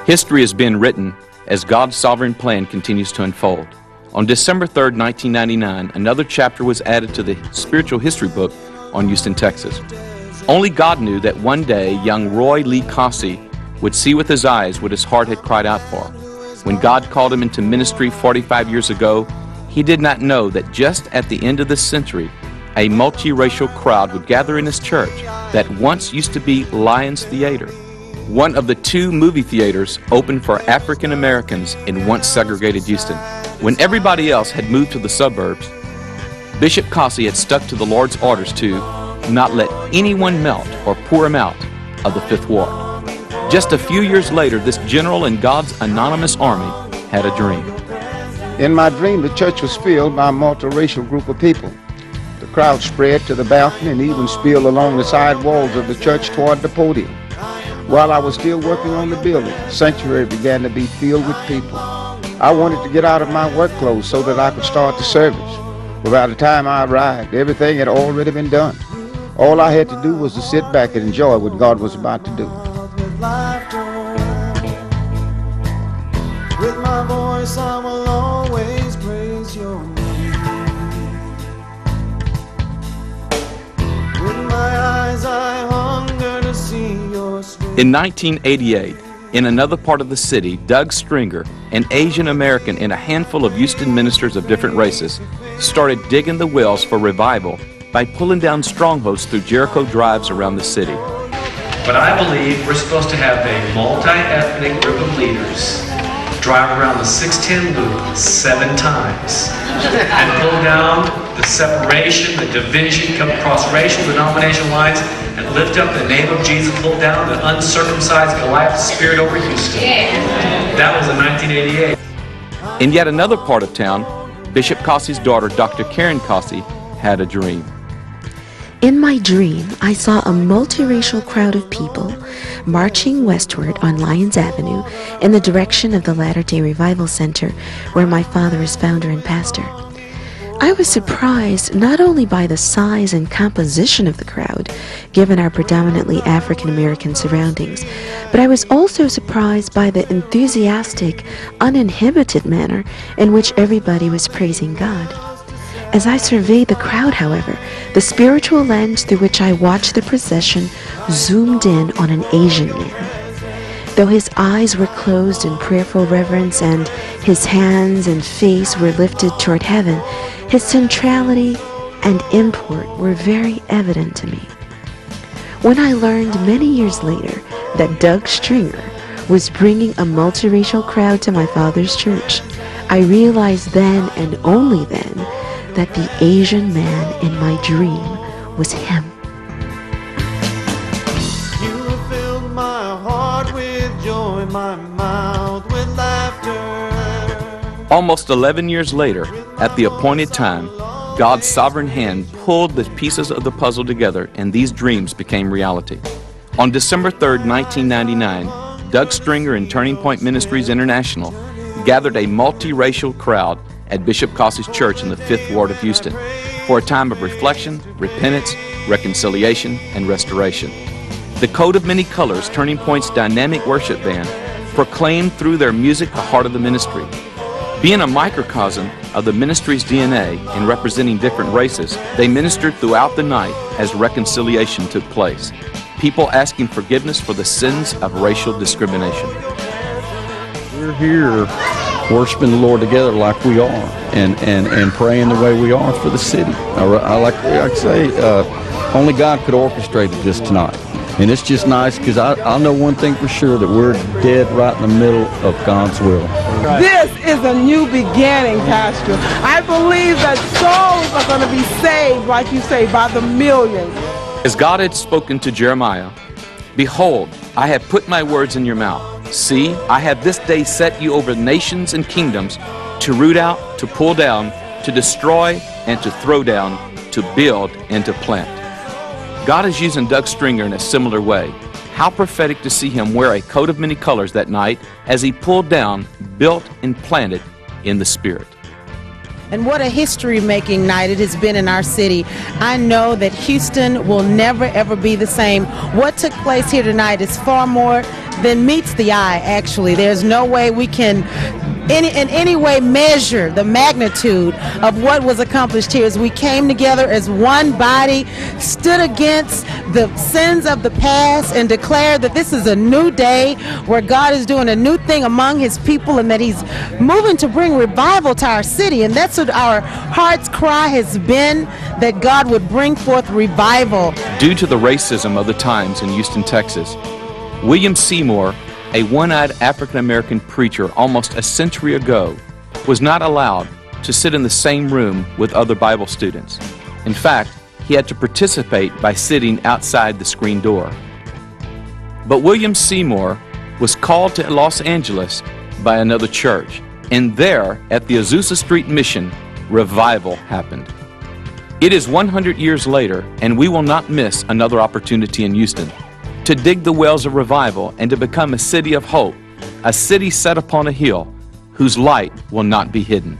History is being written as God's sovereign plan continues to unfold. On December 3rd, 1999, another chapter was added to the spiritual history book on Houston, Texas. Only God knew that one day young Roy Lee Kossie would see with his eyes what his heart had cried out for. When God called him into ministry 45 years ago, he did not know that just at the end of this century, a multiracial crowd would gather in his church that once used to be Lions Theater, one of the two movie theaters open for African Americans in once segregated Houston. When everybody else had moved to the suburbs, Bishop Kossie had stuck to the Lord's orders to not let anyone melt or pour him out of the Fifth Ward. Just a few years later, this general in God's anonymous army had a dream. In my dream, the church was filled by a multiracial group of people. The crowd spread to the balcony and even spilled along the side walls of the church toward the podium. While I was still working on the building, the sanctuary began to be filled with people. I wanted to get out of my work clothes so that I could start the service. But by the time I arrived, everything had already been done. All I had to do was to sit back and enjoy what God was about to do. With my voice, I will always praise your name. With my eyes, I hunger to see your spirit. In 1988, in another part of the city, Doug Stringer, an Asian American and a handful of Houston ministers of different races, started digging the wells for revival by pulling down strongholds through Jericho drives around the city. But I believe we're supposed to have a multi-ethnic group of leaders drive around the 610 loop 7 times and pull down the separation, the division, come across racial, denominational lines, and lift up the name of Jesus, pull down the uncircumcised Goliath spirit over Houston. That was in 1988. In yet another part of town, Bishop Kossie's daughter, Dr. Karen Kossie, had a dream. In my dream, I saw a multiracial crowd of people marching westward on Lyons Avenue in the direction of the Latter-day Revival Center, where my father is founder and pastor. I was surprised not only by the size and composition of the crowd, given our predominantly African-American surroundings, but I was also surprised by the enthusiastic, uninhibited manner in which everybody was praising God. As I surveyed the crowd, however, the spiritual lens through which I watched the procession zoomed in on an Asian man. Though his eyes were closed in prayerful reverence and his hands and face were lifted toward heaven, his centrality and import were very evident to me. When I learned many years later that Doug Stringer was bringing a multiracial crowd to my father's church, I realized then and only then that the Asian man in my dream was him. You filled my heart with joy, my mouth with laughter. Almost 11 years later, at the appointed time, God's sovereign hand pulled the pieces of the puzzle together and these dreams became reality. On December 3rd, 1999, Doug Stringer and Turning Point Ministries International gathered a multiracial crowd at Bishop Kossie's church in the 5th Ward of Houston for a time of reflection, repentance, reconciliation, and restoration. The Coat of Many Colors, Turning Point's dynamic worship band, proclaimed through their music the heart of the ministry. Being a microcosm of the ministry's DNA and representing different races, they ministered throughout the night as reconciliation took place, people asking forgiveness for the sins of racial discrimination. We're here worshiping the Lord together like we are and praying the way we are for the city. I like to say, only God could orchestrate this tonight. And it's just nice because I know one thing for sure, that we're dead right in the middle of God's will. Right. This is a new beginning, Pastor. I believe that souls are going to be saved, like you say, by the millions. As God had spoken to Jeremiah, "Behold, I have put my words in your mouth. See, I have this day set you over nations and kingdoms, to root out, to pull down, to destroy, and to throw down, to build and to plant." God is using Doug Stringer in a similar way. How prophetic to see him wear a coat of many colors that night as he pulled down, built, and planted in the Spirit. And what a history-making night it has been in our city. I know that Houston will never, ever be the same. What took place here tonight is far more than meets the eye, actually. There's no way we can in any way measure the magnitude of what was accomplished here as we came together as one body, stood against the sins of the past, and declared that this is a new day where God is doing a new thing among his people, and that he's moving to bring revival to our city. And that's what our heart's cry has been, that God would bring forth revival. Due to the racism of the times in Houston, Texas, William Seymour, a one-eyed African-American preacher almost a century ago, was not allowed to sit in the same room with other Bible students. In fact, he had to participate by sitting outside the screen door. But William Seymour was called to Los Angeles by another church, and there, at the Azusa Street Mission, revival happened. It is 100 years later, and we will not miss another opportunity in Houston to dig the wells of revival and to become a city of hope, a city set upon a hill whose light will not be hidden.